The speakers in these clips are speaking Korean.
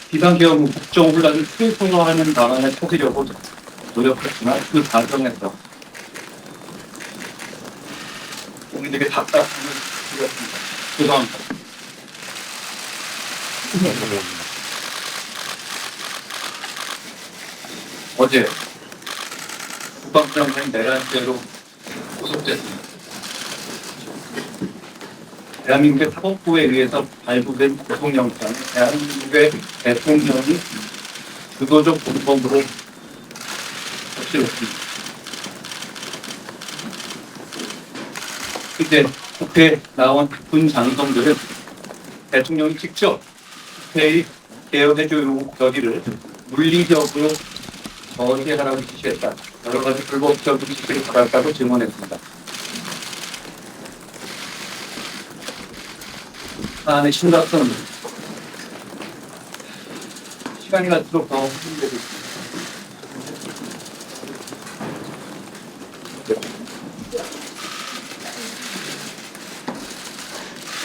비상계엄 후 국정혼란을 최소화하는 방안을 찾으려고 노력했지만 그 과정에서 국민들에게 답답함을 드렸습니다. 죄송합니다. 어제 국방장관 내란죄로 구속됐습니다. 대한민국의 사법부에 의해서 발부된 구속영장은 대한민국의 대통령이 주도적 공범으로 적시했습니다. 그때 국회에 나온 군 장성들은 대통령이 직접 국회의 개헌해조 결의를 물리적으로 저지하라고 지시했다. 여러 가지 불법적인 지시를 받았다고 증언했습니다. 사안의 심각성은 시간이 갈수록 더 확인되고 있습니다.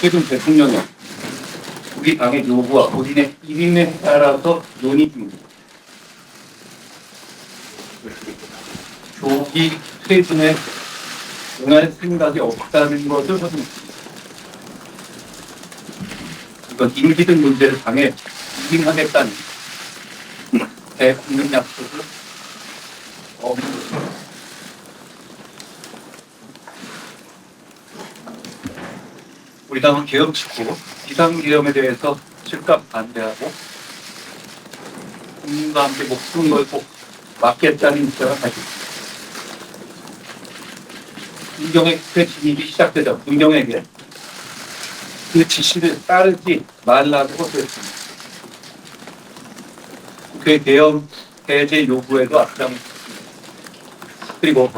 최근 대통령은 우리 당의 요구와 본인의 일임에 따라서 논의 중입니다. 조기 퇴진에 응할 생각이 없다는 것을 확인했습니다. 이건 임기등 문제를 당에 이행하겠다는 대국민 약속을 없는 것입니다. 우리 당은 계엄 직후 비상계엄에 대해서 즉각 반대하고 국민과 함께 목숨 걸고 막겠다는 입장을 가지고 있습니다. 문경의 국회 진입이 시작되자 문경에게 그 지시를 따르지 말라고 호소했습니다. 국회 계엄 해제 요구에도 앞장섰습니다. 그리고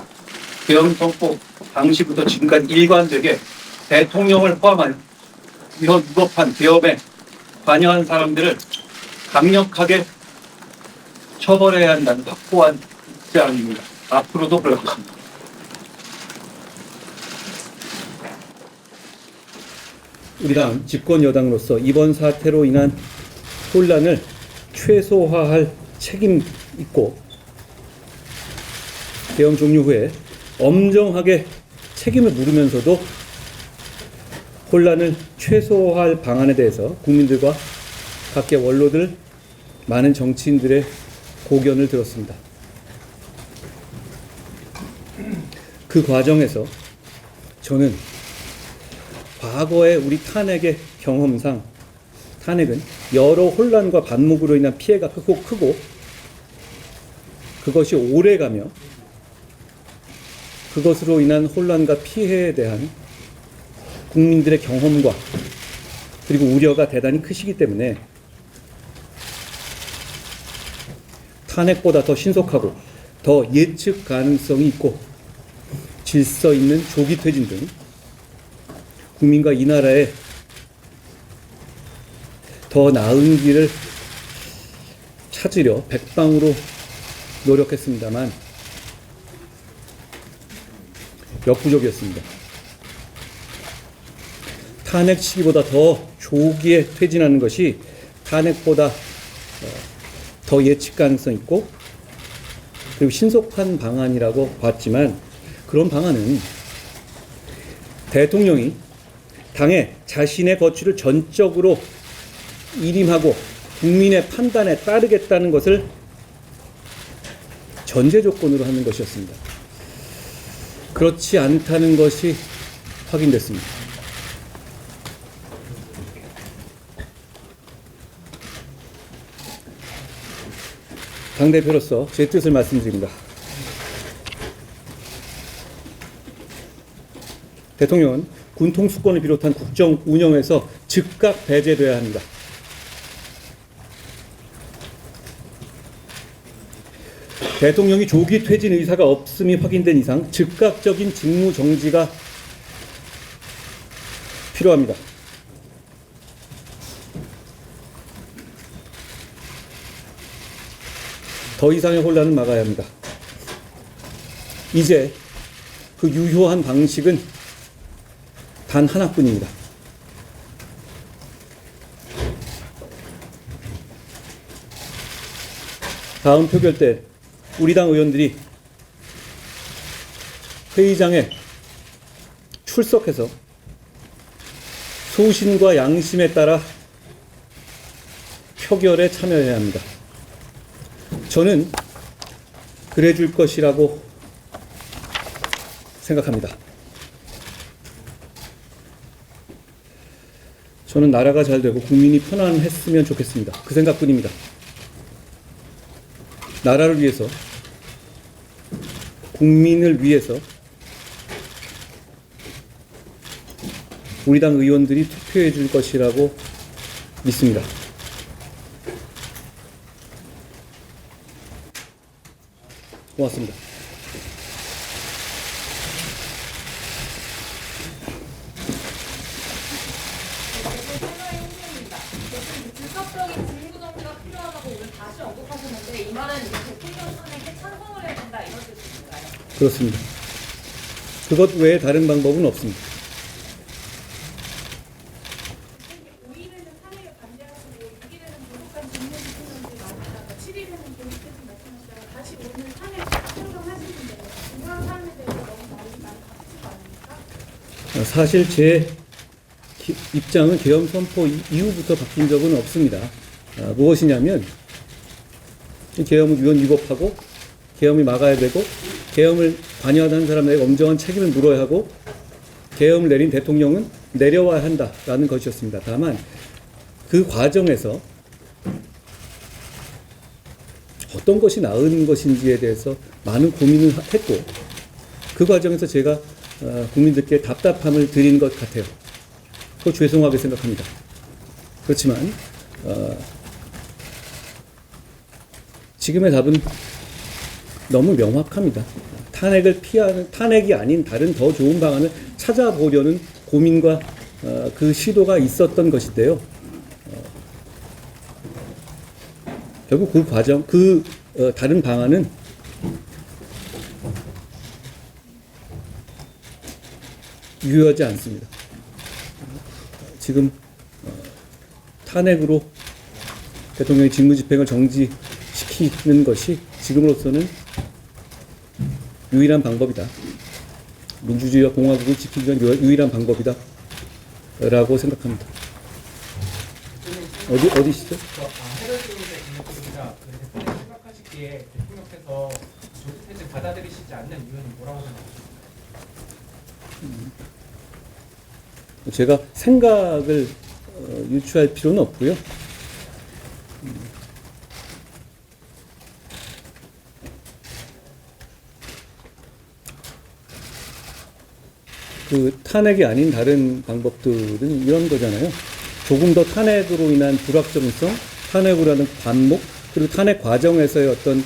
계엄 선포 당시부터 지금까지 일관되게 대통령을 포함한 이런 위법한 계엄에 관여한 사람들을 강력하게 처벌해야 한다는 확고한 입장입니다. 앞으로도 그럴 것입니다. 우리 당 집권 여당으로서 이번 사태로 인한 혼란을 최소화할 책임 있고 계엄 종료 후에 엄정하게 책임을 물으면서도 혼란을 최소화할 방안에 대해서 국민들과 각계 원로들, 많은 정치인들의 고견을 들었습니다. 그 과정에서 저는 과거의 우리 탄핵의 경험상 탄핵은 여러 혼란과 반목으로 인한 피해가 크고 그것이 오래가며 그것으로 인한 혼란과 피해에 대한 국민들의 경험과 그리고 우려가 대단히 크시기 때문에 탄핵보다 더 신속하고 더 예측 가능성이 있고 질서 있는 조기 퇴진 등 국민과 이 나라에 더 나은 길을 찾으려 백방으로 노력했습니다만 역부족이었습니다. 탄핵 시기보다 더 조기에 퇴진하는 것이 탄핵보다 더 예측 가능성 있고 그리고 신속한 방안이라고 봤지만 그런 방안은 대통령이 당의 자신의 거취를 전적으로 일임하고 국민의 판단에 따르겠다는 것을 전제 조건으로 하는 것이었습니다. 그렇지 않다는 것이 확인됐습니다. 당대표로서 제 뜻을 말씀드립니다. 대통령은 군 통수권을 비롯한 국정 운영에서 즉각 배제돼야 합니다. 대통령이 조기 퇴진 의사가 없음이 확인된 이상 즉각적인 직무 정지가 필요합니다. 더 이상의 혼란은 막아야 합니다. 이제 그 유효한 방식은 단 하나뿐입니다. 다음 표결 때 우리 당 의원들이 회의장에 출석해서 소신과 양심에 따라 표결에 참여해야 합니다. 저는 그래 줄 것이라고 생각합니다. 저는 나라가 잘 되고 국민이 편안했으면 좋겠습니다. 그 생각뿐입니다. 나라를 위해서, 국민을 위해서 우리 당 의원들이 투표해 줄 것이라고 믿습니다. 고맙습니다. 불법적인 직무 정지가 필요하다고 오늘 다시 언급하셨는데 이 말은 대통령 선에게 찬성을 해야 된다 이런 뜻인가요? 그렇습니다. 그것 외에 다른 방법은 없습니다. 5일에는 탄핵에 반대하시고 6일에는 조속한 직무 집행 정지 말하다가 7일에는 본회의에서 말씀하시다가 다시 오늘 탄핵 찬성하시는데 이런 사안에 대해서 너무 많이 바뀌지가 않습니까? 사실 제 입장은 계엄 선포 이후부터 바뀐 적은 없습니다. 무엇이냐면 계엄을 위헌 위법하고 계엄이 막아야 되고 계엄을 관여하는 사람에게 엄정한 책임을 물어야 하고 계엄을 내린 대통령은 내려와야 한다라는 것이었습니다. 다만 그 과정에서 어떤 것이 나은 것인지에 대해서 많은 고민을 했고 그 과정에서 제가 국민들께 답답함을 드린 것 같아요. 또 죄송하게 생각합니다. 그렇지만 지금의 답은 너무 명확합니다. 탄핵이 아닌 다른 더 좋은 방안을 찾아보려는 고민과 그 시도가 있었던 것인데요. 결국 그 과정, 다른 방안은 유효하지 않습니다. 지금 탄핵으로 대통령의 직무집행을 정지시키는 것이 지금으로서는 유일한 방법이다. 민주주의와 공화국을 지키기 위한 유일한 방법이다. 라고 생각합니다. 어디시죠? 해설위원회 김덕기입니다. 대통령 생각하시기에 대통령께서 조직태제 받아들이시지 않는 이유는 뭐라고 생각하십니까? 제가 생각을 유추할 필요는 없고요. 그 탄핵이 아닌 다른 방법들은 이런 거잖아요. 조금 더 탄핵으로 인한 불확정성, 탄핵으로 하는 반목, 그리고 탄핵 과정에서의 어떤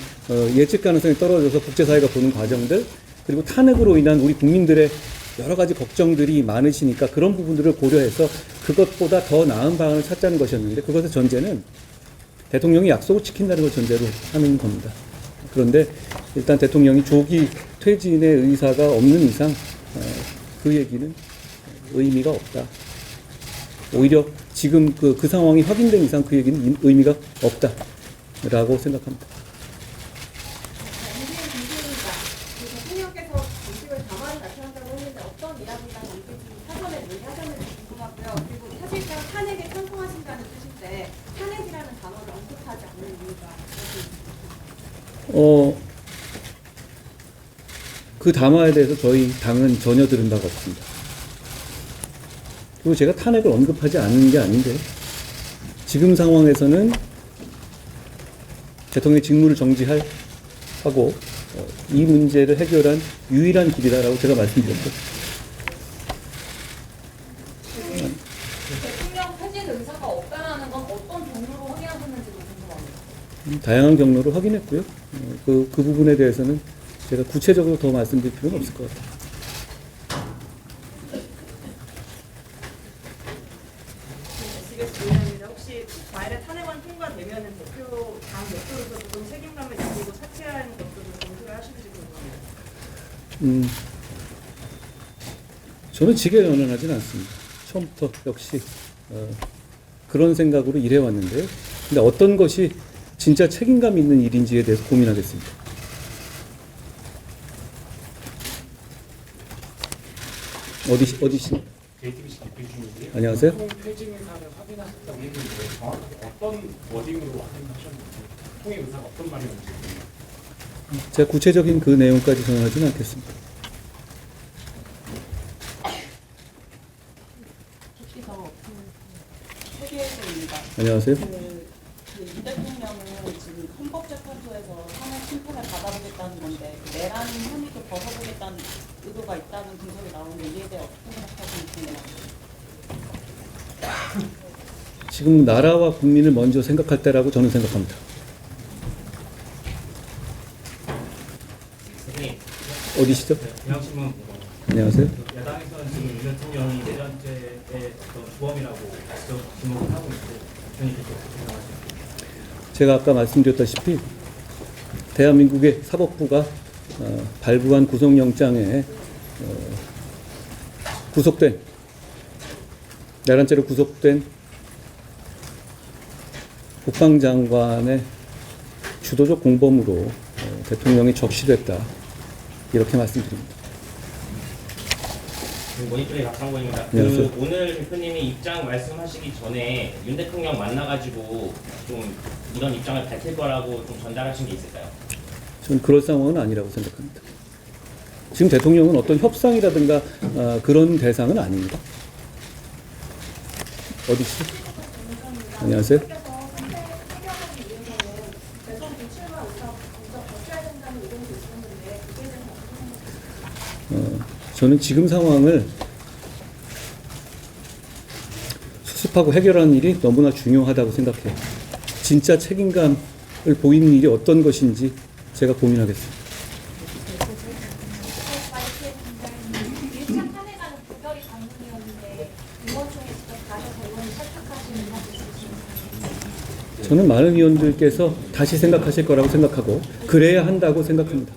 예측 가능성이 떨어져서 국제사회가 보는 과정들, 그리고 탄핵으로 인한 우리 국민들의 여러 가지 걱정들이 많으시니까 그런 부분들을 고려해서 그것보다 더 나은 방안을 찾자는 것이었는데 그것의 전제는 대통령이 약속을 지킨다는 걸 전제로 하는 겁니다. 그런데 일단 대통령이 조기 퇴진의 의사가 없는 이상 그 얘기는 의미가 없다. 오히려 지금 그 상황이 확인된 이상 그 얘기는 의미가 없다라고 생각합니다. 대통령께서 정식을 가만히 나타난다고 했는데 어떤 이야기가 담길지 사전에 논의하셨는지 궁금하고요. 그리고 사실상 탄핵에 찬성하신다는 뜻인데 탄핵이라는 단어를 언급하지 않는 이유가 무엇입니까? 그 담화에 대해서 저희 당은 전혀 들은 바가 없습니다. 그리고 제가 탄핵을 언급하지 않은 게 아닌데 지금 상황에서는 대통령의 직무를 정지하고 이 문제를 해결한 유일한 길이다라고 제가 말씀드렸죠. 대통령 퇴진 의사가 없다라는 건 어떤 경로로 확인하셨는지도 궁금합니다. 다양한 경로를 확인했고요. 그 부분에 대해서는 제가 구체적으로 더 말씀드릴 필요는 없을 것 같아요. 혹시 과일의 탄핵안 통과되면은 당 대표로서 조금 책임감을 느끼고 사퇴하는 것들도 검토를 하실지 궁금합니다. 저는 지게 연연하진 않습니다. 처음부터 역시 그런 생각으로 일해왔는데요. 근데 어떤 것이 진짜 책임감 있는 일인지에 대해서 고민하겠습니다. 어디시? JTBC 대표 중인데요. 안녕하세요. 퇴진 의사를 확인하셨다고 했는데 정확히 어떤 워딩으로 확인하셨는지 통의 의사가 어떤 말이었는지 제가 구체적인 그 내용까지 전하지는 않겠습니다. 세계에서입니다. 안녕하세요. 이 대통령은 지금 헌법재판소에서 탄핵 심판을 받아보겠다는 건데 내란 혐의도 벗어보겠다는 의도가 있다는 분석이 나오는데 이에 대해 어떻게 생각하시는지 궁금합니다. 지금 나라와 국민을 먼저 생각할 때라고 저는 생각합니다. 선생님, 어디시죠? 경향신문 안녕하세요. 야당에서는 지금 윤 대통령이 내란죄의 어떤 주범이라고 지목을 하고 있고 대표님 어떻게 생각하십니까? 제가 아까 말씀드렸다시피 대한민국의 사법부가 발부한 구속영장에 구속된 내란죄로 구속된 국방장관의 주도적 공범으로 대통령이 적시됐다 이렇게 말씀드립니다. 모니터링 박상권입니다. 안녕하세요. 오늘 대표님이 입장 말씀하시기 전에 윤 대통령 만나가지고 좀 이런 입장을 밝힐 거라고 좀 전달하신 게 있을까요? 저는 그럴 상황은 아니라고 생각합니다. 지금 대통령은 어떤 협상이라든가 그런 대상은 아닙니다. 어디시죠? 안녕하세요. 저는 지금 상황을 수습하고 해결하는 일이 너무나 중요하다고 생각해요. 진짜 책임감을 보이는 일이 어떤 것인지 제가 고민하겠습니다. 1차 탄핵안은 부결이 당론이었는데 의원총회 직접 가셔서 의원을 설득하시는 건 있으신가요? 저는 많은 의원들께서 다시 생각하실 거라고 생각하고 그래야 한다고 생각합니다.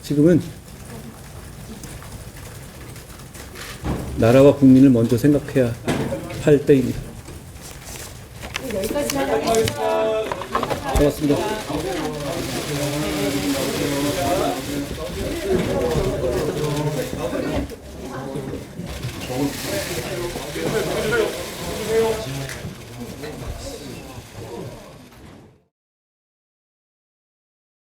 지금은 나라와 국민을 먼저 생각해야 할 때입니다. 여기까지 하겠습니다. 고맙습니다.